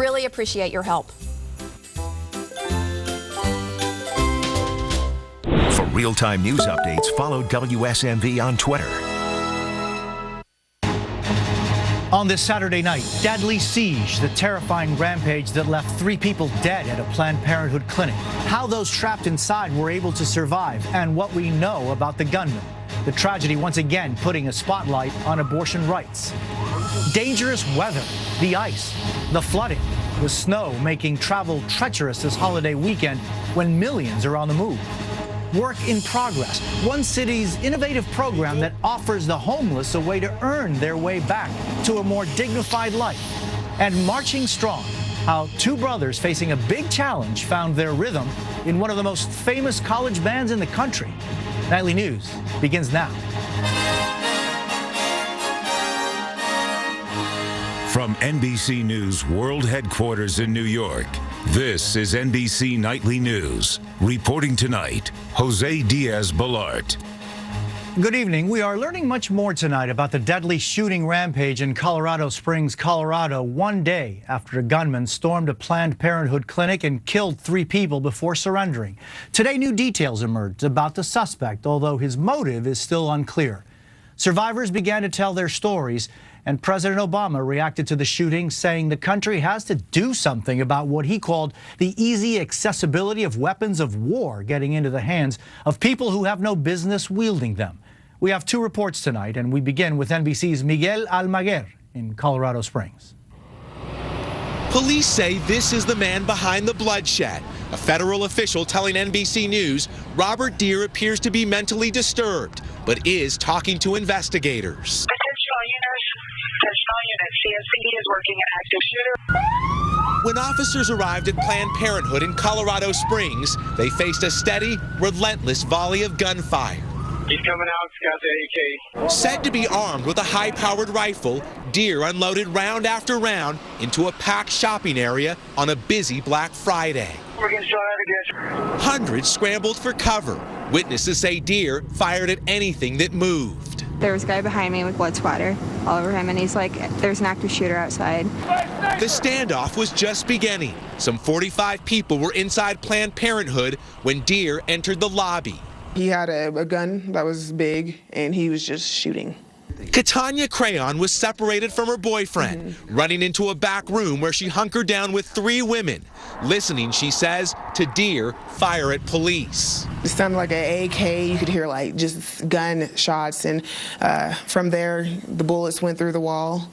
really appreciate your help. For real-time news updates, follow WSMV on Twitter. On this Saturday night, deadly siege, the terrifying rampage that left 3 people dead at a Planned Parenthood clinic. How those trapped inside were able to survive and what we know about the gunman. The tragedy once again putting a spotlight on abortion rights. Dangerous weather, the ice, the flooding, the snow making travel treacherous this holiday weekend when millions are on the move. Work in progress, one city's innovative program that offers the homeless a way to earn their way back to a more dignified life. And marching strong, how 2 brothers facing a big challenge found their rhythm in one of the most famous college bands in the country. Nightly News begins now. From NBC News World Headquarters in New York, this is NBC Nightly News. Reporting tonight, Jose Diaz-Balart. Good evening. We are learning much more tonight about the deadly shooting rampage in Colorado Springs, Colorado, one day after a gunman stormed a Planned Parenthood clinic and killed 3 people before surrendering. Today, new details emerged about the suspect, although his motive is still unclear. Survivors began to tell their stories, and President Obama reacted to the shooting, saying the country has to do something about what he called the easy accessibility of weapons of war getting into the hands of people who have no business wielding them. We have 2 reports tonight, and we begin with NBC's Miguel Almaguer in Colorado Springs. Police say this is the man behind the bloodshed. A federal official telling NBC News Robert Deere appears to be mentally disturbed, but is talking to investigators. CSC is working an active shooter. When officers arrived at Planned Parenthood in Colorado Springs, they faced a steady, relentless volley of gunfire. He's coming out, he's got the AK. Said to be armed with a high-powered rifle, Deere unloaded round after round into a packed shopping area on a busy Black Friday. We're getting shot at again. Hundreds scrambled for cover. Witnesses say Deere fired at anything that moved. There was a guy behind me with blood splatter all over him, and he's like, there's an active shooter outside. The standoff was just beginning. Some 45 people were inside Planned Parenthood when Deere entered the lobby. He had a gun that was big, and he was just shooting. Katanya Crayon was separated from her boyfriend, running into a back room where she hunkered down with 3 women, listening, she says, to Deere fire at police. It sounded like an AK. You could hear like just gunshots, and from there, the bullets went through the wall.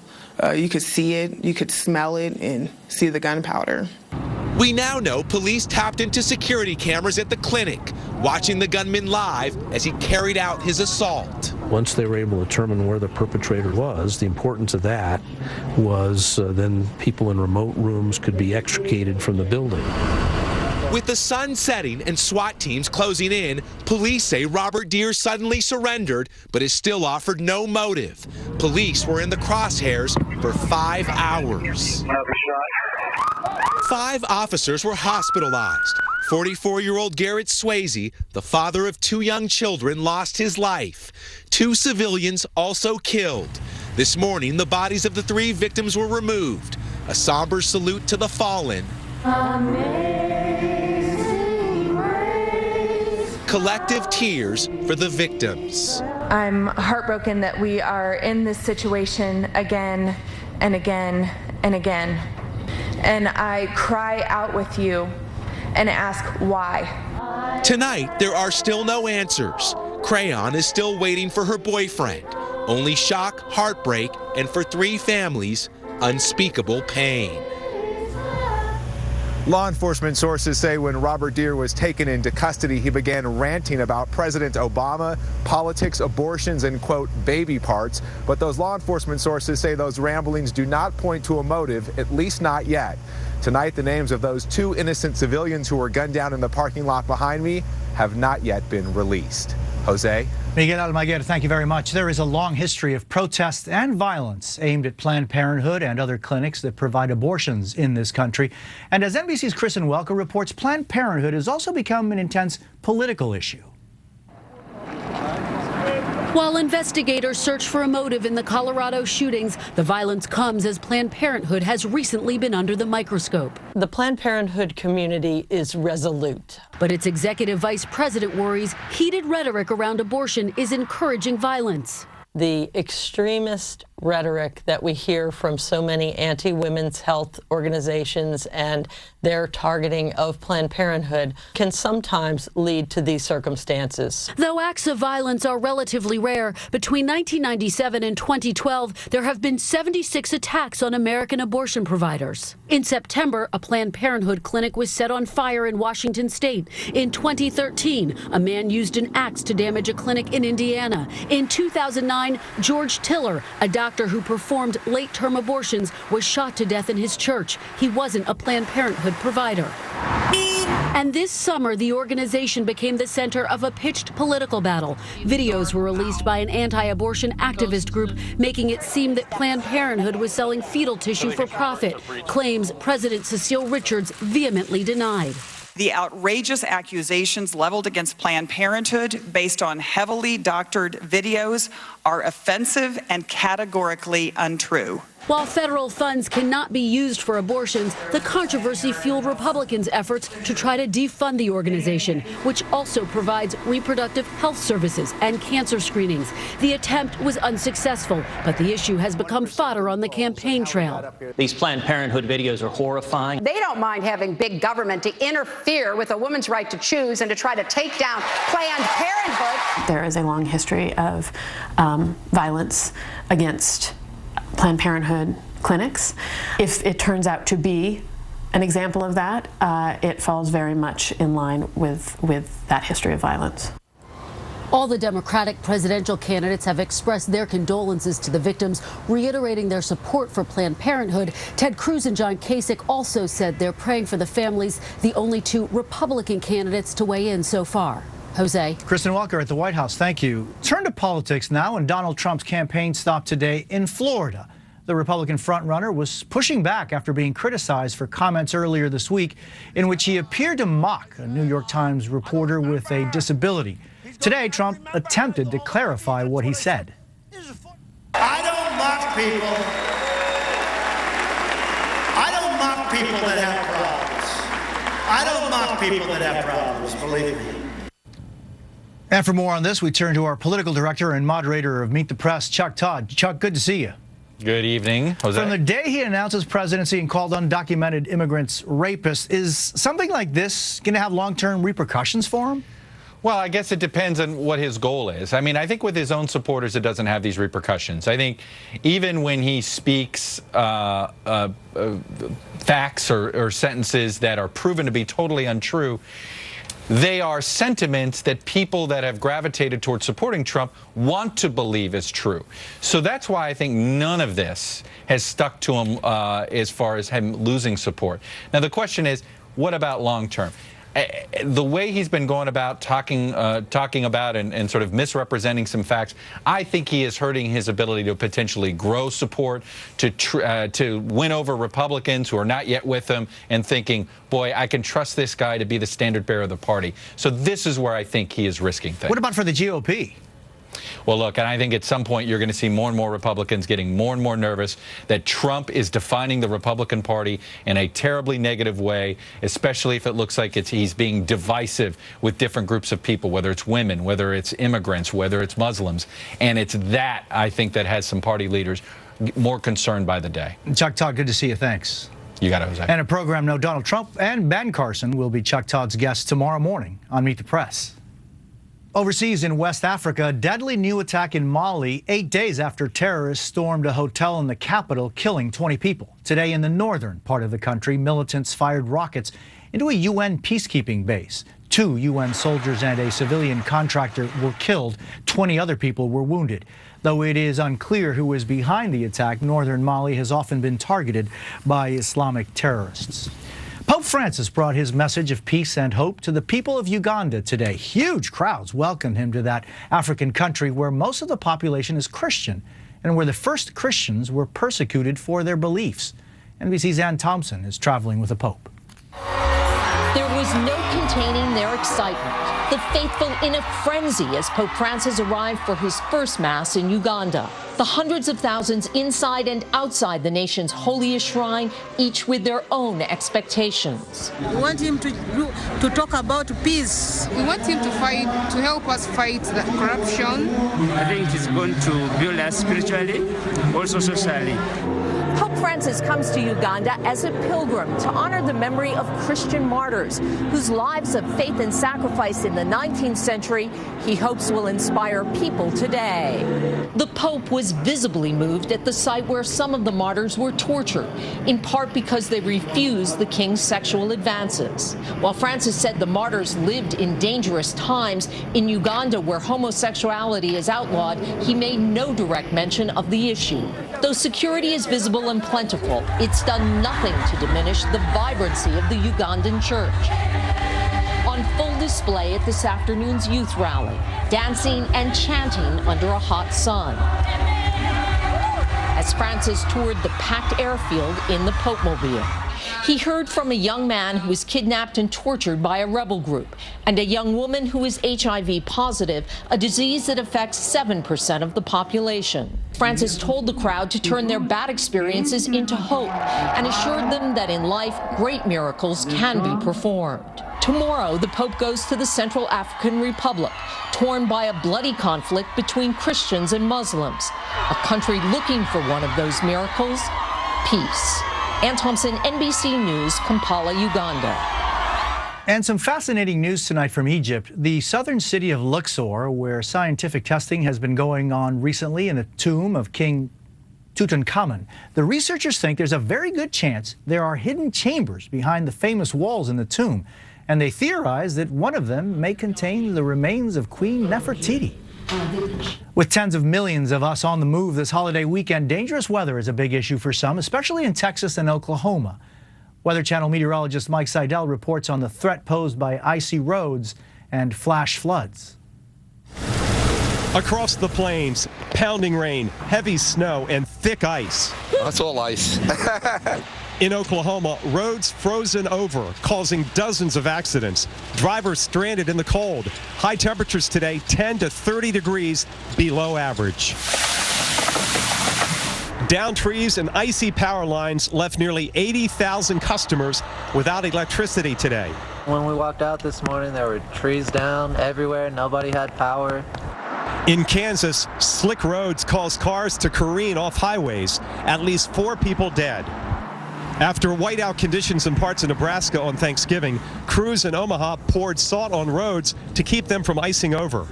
You could see it, you could smell it, and see the gunpowder. We now know police tapped into security cameras at the clinic, watching the gunman live as he carried out his assault. Once they were able to determine where the perpetrator was, the importance of that was then people in remote rooms could be extricated from the building. With the sun setting and SWAT teams closing in, police say Robert Deere suddenly surrendered, but is still offered no motive. Police were in the crosshairs for 5 hours. 5 officers were hospitalized. 44-year-old Garrett Swayze, the father of 2 young children, lost his life. 2 civilians also killed. This morning, the bodies of the 3 victims were removed. A somber salute to the fallen. Collective tears for the victims. I'm heartbroken that we are in this situation again and again and again. And I cry out with you and ask why. Tonight, there are still no answers. Crayon is still waiting for her boyfriend. Only shock, heartbreak, and for 3 families, unspeakable pain. Law enforcement sources say when Robert Deere was taken into custody, he began ranting about President Obama, politics, abortions, and, quote, baby parts. But those law enforcement sources say those ramblings do not point to a motive, at least not yet. Tonight, the names of those 2 innocent civilians who were gunned down in the parking lot behind me have not yet been released. Jose? Miguel Almaguer, thank you very much. There is a long history of protests and violence aimed at Planned Parenthood and other clinics that provide abortions in this country. And as NBC's Kristen Welker reports, Planned Parenthood has also become an intense political issue. While investigators search for a motive in the Colorado shootings, the violence comes as Planned Parenthood has recently been under the microscope. The Planned Parenthood community is resolute. But its executive vice president worries heated rhetoric around abortion is encouraging violence. The extremist rhetoric that we hear from so many anti-women's health organizations and their targeting of Planned Parenthood can sometimes lead to these circumstances. Though acts of violence are relatively rare, between 1997 and 2012, there have been 76 attacks on American abortion providers. In September, a Planned Parenthood clinic was set on fire in Washington state. In 2013, a man used an axe to damage a clinic in Indiana. In 2009, George Tiller, a doctor who performed late-term abortions, was shot to death in his church. He wasn't a Planned Parenthood provider. And this summer, the organization became the center of a pitched political battle. Videos were released by an anti-abortion activist group, making it seem that Planned Parenthood was selling fetal tissue for profit, claims President Cecile Richards vehemently denied. The outrageous accusations leveled against Planned Parenthood based on heavily doctored videos are offensive and categorically untrue. While federal funds cannot be used for abortions, the controversy fueled Republicans' efforts to try to defund the organization, which also provides reproductive health services and cancer screenings. The attempt was unsuccessful, but the issue has become fodder on the campaign trail. These Planned Parenthood videos are horrifying. They don't mind having big government to interfere with a woman's right to choose and to try to take down Planned Parenthood. There is a long history of violence against Planned Parenthood clinics. If it turns out to be an example of that, it falls very much in line with that history of violence. All the Democratic presidential candidates have expressed their condolences to the victims, reiterating their support for Planned Parenthood. Ted Cruz and John Kasich also said they're praying for the families, the only two Republican candidates to weigh in so far. Jose. Kristen Walker at the White House, thank you. Turn to politics now, and Donald Trump's campaign stopped today in Florida. The Republican frontrunner was pushing back after being criticized for comments earlier this week in which he appeared to mock a New York Times reporter with a disability. Today, Trump attempted to clarify what he said. I don't mock people. I don't mock people that have problems. I don't mock people that have problems, believe me. And for more on this, we turn to our political director and moderator of Meet the Press, Chuck Todd. Chuck, good to see you. Good evening, Jose. From the day he announced his presidency and called undocumented immigrants rapists, is something like this going to have long-term repercussions for him? Well, I guess it depends on what his goal is. I mean, I think with his own supporters, it doesn't have these repercussions. I think even when he speaks facts or sentences that are proven to be totally untrue, they are sentiments that people that have gravitated towards supporting Trump want to believe is true. So that's why I think none of this has stuck to him as far as him losing support. Now, the question is, what about long term? The way he's been going about talking about and sort of misrepresenting some facts, I think he is hurting his ability to potentially grow support, to win over Republicans who are not yet with him and thinking, boy, I can trust this guy to be the standard bearer of the party. So this is where I think he is risking things. What about for the GOP? Well, look, and I think at some point you're going to see more and more Republicans getting more and more nervous that Trump is defining the Republican Party in a terribly negative way, especially if it looks like he's being divisive with different groups of people, whether it's women, whether it's immigrants, whether it's Muslims. And it's that, I think, that has some party leaders more concerned by the day. Chuck Todd, good to see you. Thanks. You got it, Jose. And a program no Donald Trump and Ben Carson will be Chuck Todd's guests tomorrow morning on Meet the Press. Overseas in West Africa, a deadly new attack in Mali 8 days after terrorists stormed a hotel in the capital, killing 20 people. Today in the northern part of the country, militants fired rockets into a UN peacekeeping base. 2 UN soldiers and a civilian contractor were killed. 20 other people were wounded. Though it is unclear who is behind the attack, northern Mali has often been targeted by Islamic terrorists. Pope Francis brought his message of peace and hope to the people of Uganda today. Huge crowds welcomed him to that African country where most of the population is Christian and where the first Christians were persecuted for their beliefs. NBC's Ann Thompson is traveling with the Pope. There was no containing their excitement. The faithful in a frenzy as Pope Francis arrived for his first Mass in Uganda. The hundreds of thousands inside and outside the nation's holiest shrine, each with their own expectations. We want him to talk about peace. We want him to help us fight the corruption. I think it's going to build us spiritually, also socially. Pope Francis comes to Uganda as a pilgrim to honor the memory of Christian martyrs whose lives of faith and sacrifice in the 19th century he hopes will inspire people today. The Pope was visibly moved at the site where some of the martyrs were tortured, in part because they refused the king's sexual advances. While Francis said the martyrs lived in dangerous times, in Uganda, where homosexuality is outlawed, he made no direct mention of the issue. Though security is visible and plentiful, it's done nothing to diminish the vibrancy of the Ugandan church. On full display at this afternoon's youth rally, dancing and chanting under a hot sun. As Francis toured the packed airfield in the Pope-mobile, he heard from a young man who was kidnapped and tortured by a rebel group, and a young woman who is HIV positive, a disease that affects 7% of the population. Francis told the crowd to turn their bad experiences into hope and assured them that in life, great miracles can be performed. Tomorrow, the Pope goes to the Central African Republic, torn by a bloody conflict between Christians and Muslims, a country looking for one of those miracles, peace. Ann Thompson, NBC News, Kampala, Uganda. And some fascinating news tonight from Egypt. The southern city of Luxor, where scientific testing has been going on recently in the tomb of King Tutankhamun. The researchers think there's a very good chance there are hidden chambers behind the famous walls in the tomb, and they theorize that one of them may contain the remains of Queen Nefertiti. With tens of millions of us on the move this holiday weekend, dangerous weather is a big issue for some, especially in Texas and Oklahoma. Weather Channel meteorologist Mike Seidel reports on the threat posed by icy roads and flash floods. Across the plains, pounding rain, heavy snow, and thick ice. That's all ice. In Oklahoma, roads frozen over, causing dozens of accidents. Drivers stranded in the cold. High temperatures today, 10 to 30 degrees below average. Downed trees and icy power lines left nearly 80,000 customers without electricity today. When we walked out this morning, there were trees down everywhere. Nobody had power. In Kansas, slick roads caused cars to careen off highways. At least 4 people dead. After whiteout conditions in parts of Nebraska on Thanksgiving, crews in Omaha poured salt on roads to keep them from icing over.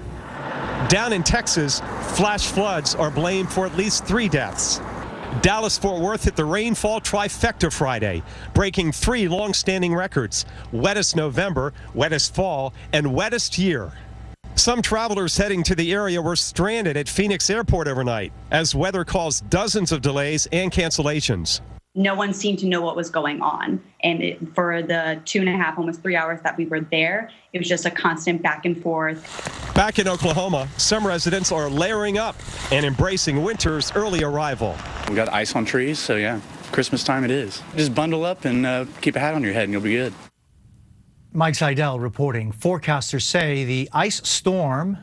Down in Texas, flash floods are blamed for at least 3 deaths. Dallas-Fort Worth hit the rainfall trifecta Friday, breaking 3 long-standing records: wettest November, wettest fall, and wettest year. Some travelers heading to the area were stranded at Phoenix Airport overnight as weather caused dozens of delays and cancellations. No one seemed to know what was going on. And for the 2.5, almost 3 hours that we were there, it was just a constant back and forth. Back in Oklahoma, some residents are layering up and embracing winter's early arrival. We got ice on trees, so yeah, Christmas time it is. Just bundle up and keep a hat on your head and you'll be good. Mike Seidel reporting. Forecasters say the ice storm,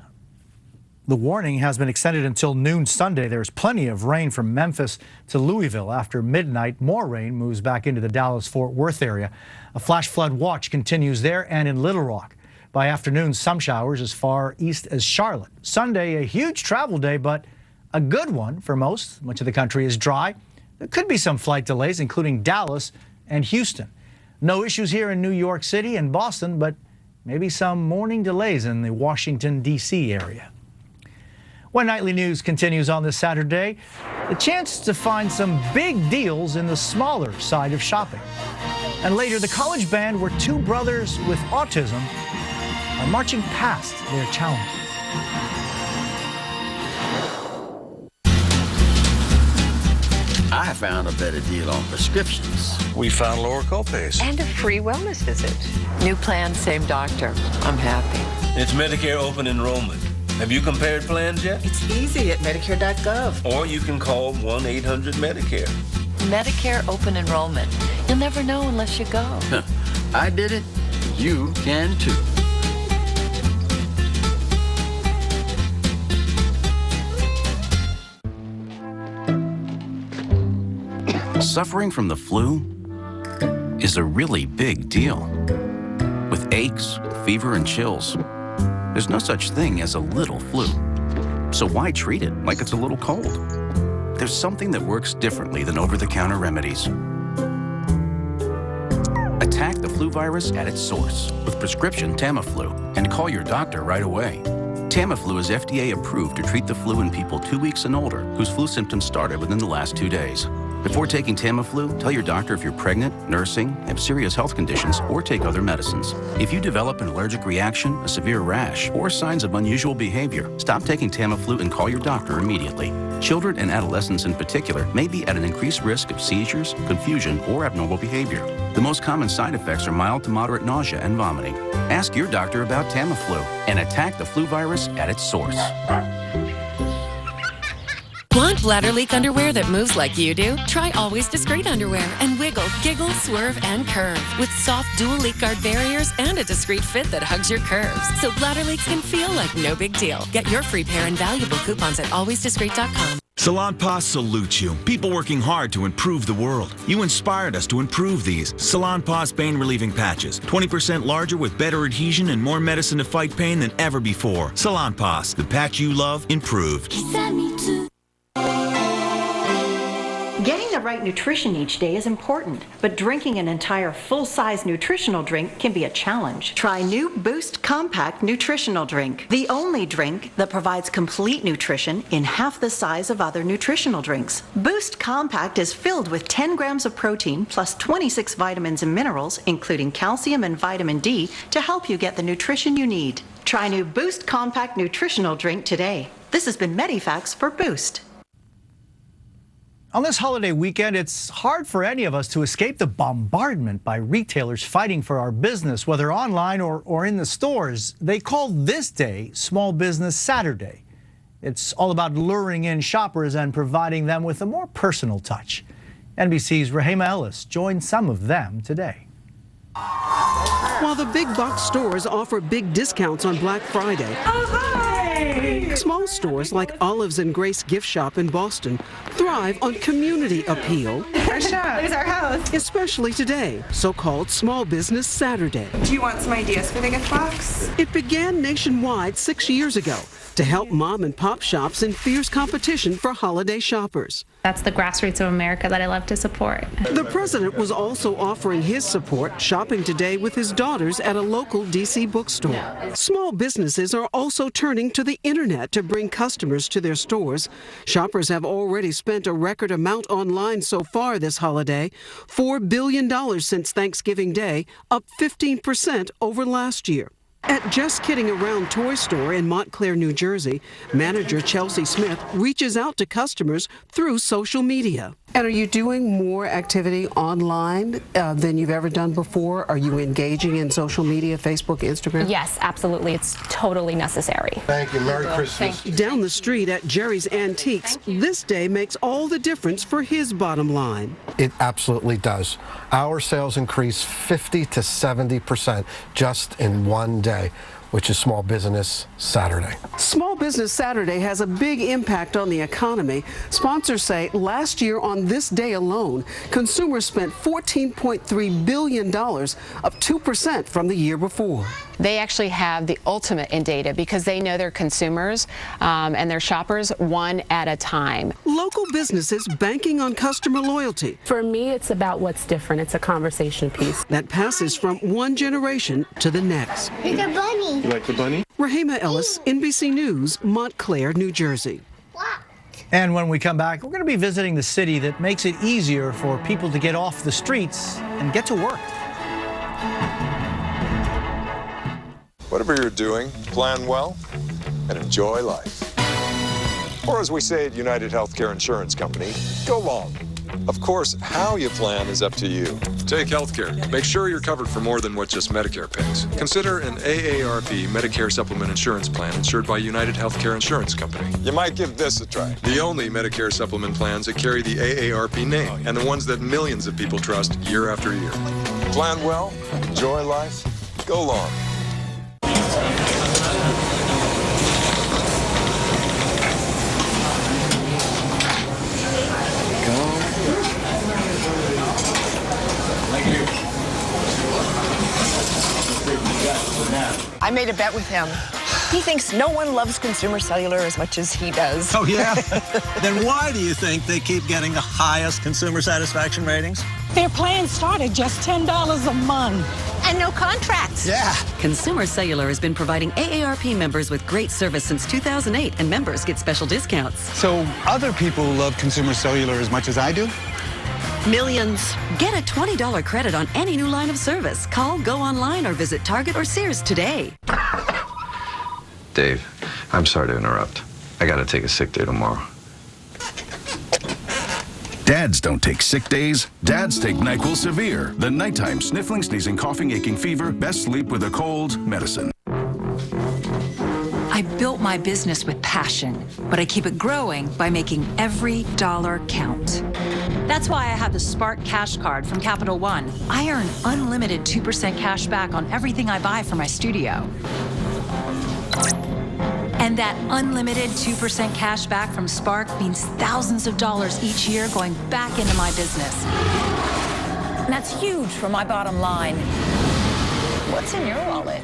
the warning has been extended until noon Sunday. There's plenty of rain from Memphis to Louisville. After midnight, more rain moves back into the Dallas-Fort Worth area. A flash flood watch continues there and in Little Rock. By afternoon, some showers as far east as Charlotte. Sunday, a huge travel day, but a good one for most. Much of the country is dry. There could be some flight delays, including Dallas and Houston. No issues here in New York City and Boston, but maybe some morning delays in the Washington, D.C. area. When Nightly News continues on this Saturday, the chance to find some big deals in the smaller side of shopping. And later, the college band where 2 brothers with autism are marching past their challenges. I found a better deal on prescriptions. We found lower copays. And a free wellness visit. New plan, same doctor. I'm happy. It's Medicare open enrollment. Have you compared plans yet? It's easy at Medicare.gov. Or you can call 1-800-MEDICARE. Medicare open enrollment. You'll never know unless you go. I did it. you can too. Suffering from the flu is a really big deal. With aches, fever, and chills, there's no such thing as a little flu. So why treat it like it's a little cold? There's something that works differently than over-the-counter remedies. Attack the flu virus at its source with prescription Tamiflu and call your doctor right away. Tamiflu is FDA approved to treat the flu in people 2 weeks and older whose flu symptoms started within the last 2 days. Before taking Tamiflu, tell your doctor if you're pregnant, nursing, have serious health conditions, or take other medicines. If you develop an allergic reaction, a severe rash, or signs of unusual behavior, stop taking Tamiflu and call your doctor immediately. Children and adolescents in particular may be at an increased risk of seizures, confusion, or abnormal behavior. The most common side effects are mild to moderate nausea and vomiting. Ask your doctor about Tamiflu and attack the flu virus at its source. Want bladder leak underwear that moves like you do? Try Always Discreet underwear and wiggle, giggle, swerve, and curve with soft dual leak guard barriers and a discreet fit that hugs your curves, so bladder leaks can feel like no big deal. Get your free pair and valuable coupons at alwaysdiscreet.com. Salonpas salutes you. People working hard to improve the world. You inspired us to improve these. Salonpas pain relieving patches. 20% larger with better adhesion and more medicine to fight pain than ever before. Salonpas, the patch you love, improved. Getting the right nutrition each day is important, but drinking an entire full-size nutritional drink can be a challenge. Try new Boost Compact Nutritional Drink, the only drink that provides complete nutrition in half the size of other nutritional drinks. Boost Compact is filled with 10 grams of protein plus 26 vitamins and minerals, including calcium and vitamin D, to help you get the nutrition you need. Try new Boost Compact Nutritional Drink today. This has been Medifax for Boost. On this holiday weekend, it's hard for any of us to escape the bombardment by retailers fighting for our business, whether online or in the stores. They call this day Small Business Saturday. It's all about luring in shoppers and providing them with a more personal touch. NBC's Rahima Ellis joined some of them today. While the big box stores offer big discounts on Black Friday, small stores like Olives and Grace Gift Shop in Boston thrive on community appeal. Our shop is our house. Especially today, so-called Small Business Saturday. Do you want some ideas for the gift box? It began nationwide 6 years ago to help mom and pop shops in fierce competition for holiday shoppers. That's the grassroots of America that I love to support. The president was also offering his support shopping today with his daughters at a local D.C. bookstore. Small businesses are also turning to the internet to bring customers to their stores. Shoppers have already spent a record amount online so far this holiday, $4 billion since Thanksgiving Day, up 15% over last year. At Just Kidding Around Toy Store in Montclair, New Jersey, manager Chelsea Smith reaches out to customers through social media. And are you doing more activity online than you've ever done before? Are you engaging in social media, Facebook, Instagram? Yes, absolutely. It's totally necessary. Thank you. Merry Christmas. Down the street at Jerry's Antiques, this day makes all the difference for his bottom line. It absolutely does. Our sales increase 50 to 70% just in one day, which is Small Business Saturday. Small Business Saturday has a big impact on the economy. Sponsors say last year on this day alone, consumers spent $14.3 billion, up 2% from the year before. They actually have the ultimate in data because they know their consumers and their shoppers one at a time. Local businesses banking on customer loyalty. For me, it's about what's different. It's a conversation piece. That passes from one generation to the next. It's a bunny. You like the bunny? Rahima Ellis, NBC News, Montclair, New Jersey. And when we come back, we're going to be visiting the city that makes it easier for people to get off the streets and get to work. Whatever you're doing, plan well and enjoy life. Or as we say at United Healthcare Insurance Company, go long. Of course, how you plan is up to you. Take healthcare. Make sure you're covered for more than what just Medicare pays. Consider an AARP Medicare Supplement Insurance Plan insured by United Healthcare Insurance Company. You might give this a try. The only Medicare supplement plans that carry the AARP name and the ones that millions of people trust year after year. Plan well, enjoy life, Go long. I made a bet with him. He thinks no one loves Consumer Cellular as much as he does. Oh, yeah? Then why do you think they keep getting the highest consumer satisfaction ratings? Their plan started just $10 a month. And no contracts. Yeah. Consumer Cellular has been providing AARP members with great service since 2008, and members get special discounts. So other people love Consumer Cellular as much as I do? Millions. Get a $20 credit on any new line of service. Call, go online, or visit Target or Sears today. Dave, I'm sorry to interrupt. I gotta take a sick day tomorrow. Dads don't take sick days. Dads take NyQuil Severe, the nighttime sniffling, sneezing, coughing, aching, fever, best sleep with a cold medicine. I built my business with passion, but I keep it growing by making every dollar count. That's why I have the Spark Cash Card from Capital One. I earn unlimited 2% cash back on everything I buy for my studio. And that unlimited 2% cash back from Spark means thousands of dollars each year going back into my business. And that's huge for my bottom line. What's in your wallet?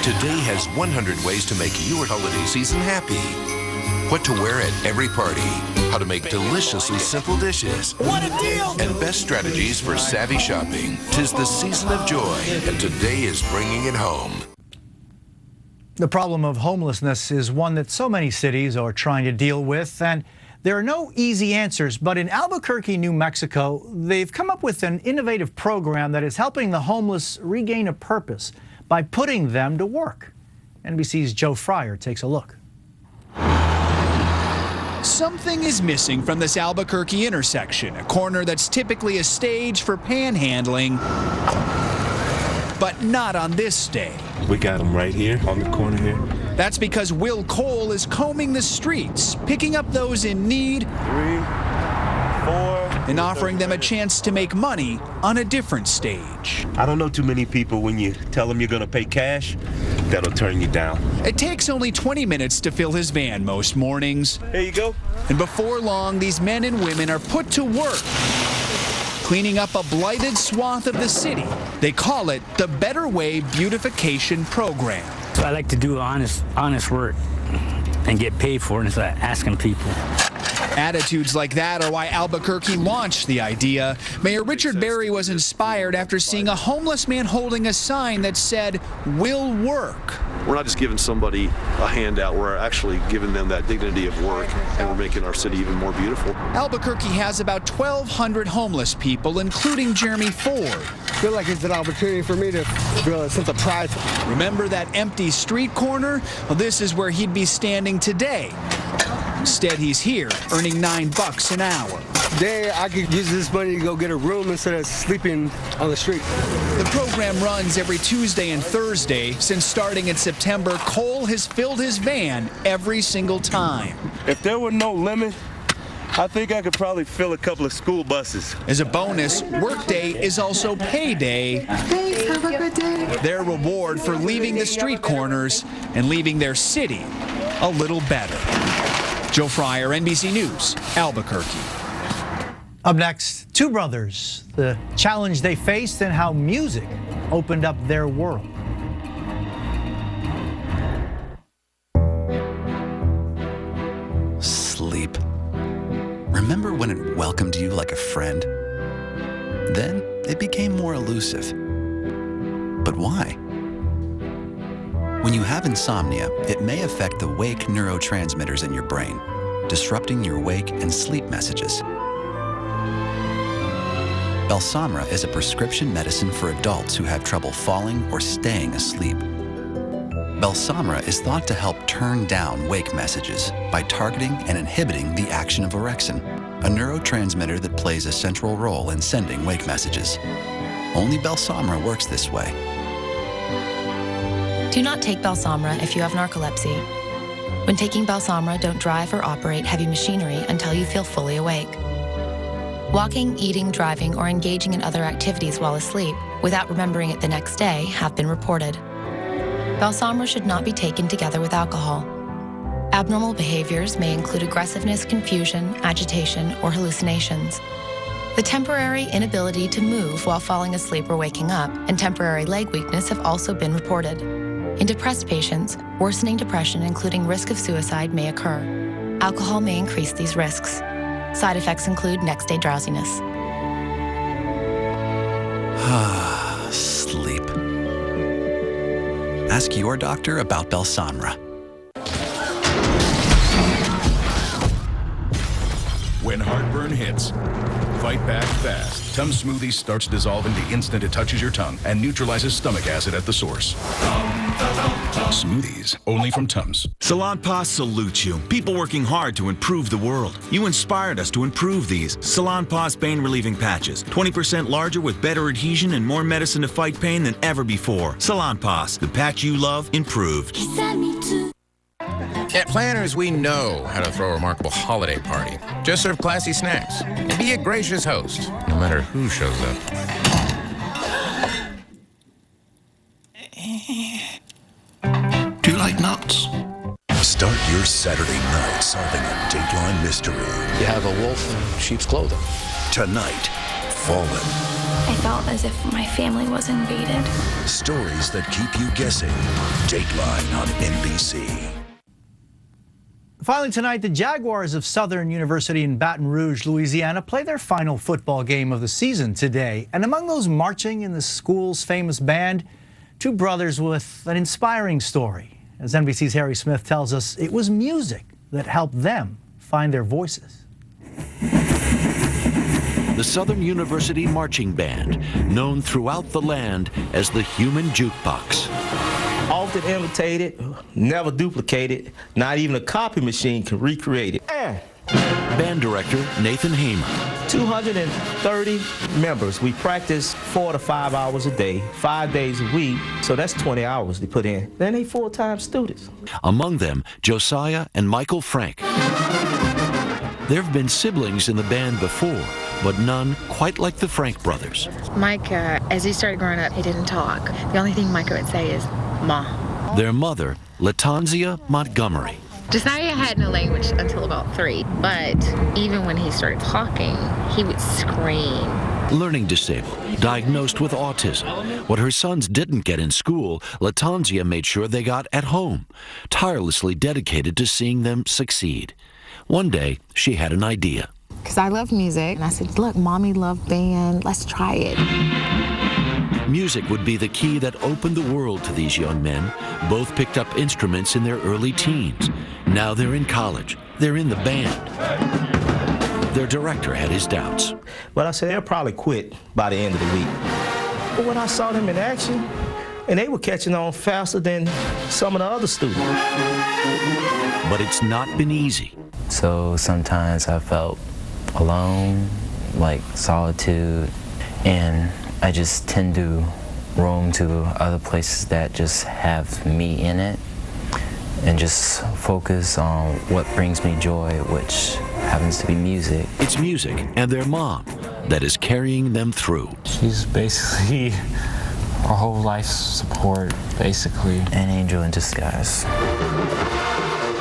Today has 100 ways to make your holiday season happy. What to wear at every party. How to make deliciously simple dishes. What a deal! And best strategies for savvy shopping. 'Tis the season of joy, and today is bringing it home. The problem of homelessness is one that so many cities are trying to deal with, and there are no easy answers, but in Albuquerque, New Mexico, they've come up with an innovative program that is helping the homeless regain a purpose by putting them to work. NBC's Joe Fryer takes a look. Something is missing from this Albuquerque intersection, a corner that's typically a stage for panhandling, but not on this day. We got them right here on the corner here. That's because Will Cole is combing the streets, picking up those in need, 3, 4, and offering them a chance to make money on a different stage. I don't know too many people when you tell them you're going to pay cash, that'll turn you down. It takes only 20 minutes to fill his van most mornings. Here you go. And before long, these men and women are put to work, cleaning up a blighted swath of the city. They call it the Better Way Beautification Program. So I like to do honest work and get paid for it instead of asking people. Attitudes like that are why Albuquerque launched the idea. Mayor Richard Berry was inspired after seeing a homeless man holding a sign that said, "Will work." We're not just giving somebody a handout, we're actually giving them that dignity of work, and we're making our city even more beautiful. Albuquerque has about 1,200 homeless people, including Jeremy Ford. I feel like it's an opportunity for me to feel a sense of pride. Remember that empty street corner? Well, this is where he'd be standing today. Instead, he's here, earning $9 an hour. Today, I could use this money to go get a room instead of sleeping on the street. The program runs every Tuesday and Thursday. Since starting in September, Cole has filled his van every single time. If there were no limit, I think I could probably fill a couple of school buses. As a bonus, workday is also payday. Thanks, have a good day. Their reward for leaving the street corners and leaving their city a little better. Joe Fryer, NBC News, Albuquerque. Up next, two brothers, the challenge they faced and how music opened up their world. Sleep. Remember when it welcomed you like a friend? Then it became more elusive. But why? When you have insomnia, it may affect the wake neurotransmitters in your brain, disrupting your wake and sleep messages. Balsamra is a prescription medicine for adults who have trouble falling or staying asleep. Balsamra is thought to help turn down wake messages by targeting and inhibiting the action of orexin, a neurotransmitter that plays a central role in sending wake messages. Only Balsamra works this way. Do not take Balsamra if you have narcolepsy. When taking Balsamra, don't drive or operate heavy machinery until you feel fully awake. Walking, eating, driving, or engaging in other activities while asleep without remembering it the next day have been reported. Balsamra should not be taken together with alcohol. Abnormal behaviors may include aggressiveness, confusion, agitation, or hallucinations. The temporary inability to move while falling asleep or waking up and temporary leg weakness have also been reported. In depressed patients, worsening depression, including risk of suicide, may occur. Alcohol may increase these risks. Side effects include next-day drowsiness. Sleep. Ask your doctor about Balsamra. When heartburn hits, fight back fast. Tums Smoothie starts dissolving the instant it touches your tongue and neutralizes stomach acid at the source. Smoothies, only from Tums. Salonpas salutes you. People working hard to improve the world. You inspired us to improve these. Salonpas pain relieving patches. 20% larger with better adhesion and more medicine to fight pain than ever before. Salonpas, the patch you love, improved. At Planners, we know how to throw a remarkable holiday party. Just serve classy snacks and be a gracious host, no matter who shows up. Do you like nuts? Start your Saturday night solving a Dateline mystery. You have a wolf in sheep's clothing. Tonight, Fallen. I felt as if my family was invaded. Stories that keep you guessing. Dateline on NBC. Finally tonight, the Jaguars of Southern University in Baton Rouge, Louisiana, play their final football game of the season today. And among those marching in the school's famous band, two brothers with an inspiring story. As NBC's Harry Smith tells us, it was music that helped them find their voices. The Southern University Marching Band, known throughout the land as the Human Jukebox. Often imitated, never duplicated, not even a copy machine can recreate it. Band director Nathan Hamer. 230 members. We practice 4 to 5 hours a day, 5 days a week, so that's 20 hours they put in. Then they full-time students. Among them, Josiah and Michael Frank. There have been siblings in the band before, but none quite like the Frank brothers. Mike, as he started growing up, he didn't talk. The only thing Micah would say is, Ma. Their mother, Latanzia Montgomery. Josiah had no language until about 3, but even when he started talking, he would scream. Learning disabled, diagnosed with autism. What her sons didn't get in school, Latanzia made sure they got at home, tirelessly dedicated to seeing them succeed. One day, she had an idea. Because I love music, and I said, look, Mommy loved band, let's try it. Music would be the key that opened the world to these young men. Both picked up instruments in their early teens. Now they're in college. They're in the band. Their director had his doubts. But I said, they'll probably quit by the end of the week. But when I saw them in action, and they were catching on faster than some of the other students. But it's not been easy. So sometimes I felt alone, like solitude, and I just tend to roam to other places that just have me in it and just focus on what brings me joy, which happens to be music. It's music and their mom that is carrying them through. She's basically our whole life support, basically. An angel in disguise.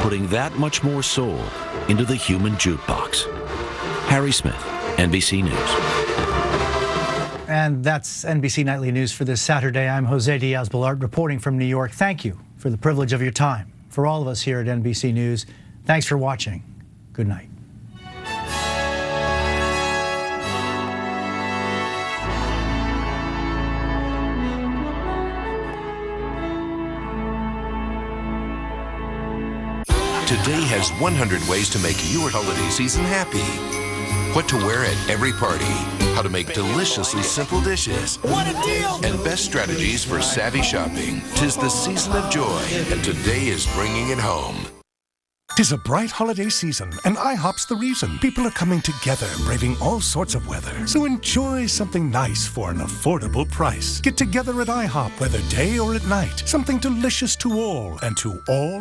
Putting that much more soul into the Human Jukebox. Harry Smith, NBC News. And that's NBC Nightly News for this Saturday. I'm Jose Diaz-Balart reporting from New York. Thank you for the privilege of your time. For all of us here at NBC News, thanks for watching. Good night. Today has 100 ways to make your holiday season happy. What to wear at every party. How to make deliciously simple dishes. What a deal! And best strategies for savvy shopping. 'Tis the season of joy, and today is bringing it home. 'Tis a bright holiday season, and IHOP's the reason. People are coming together, braving all sorts of weather. So enjoy something nice for an affordable price. Get together at IHOP, whether day or at night. Something delicious to all, and to all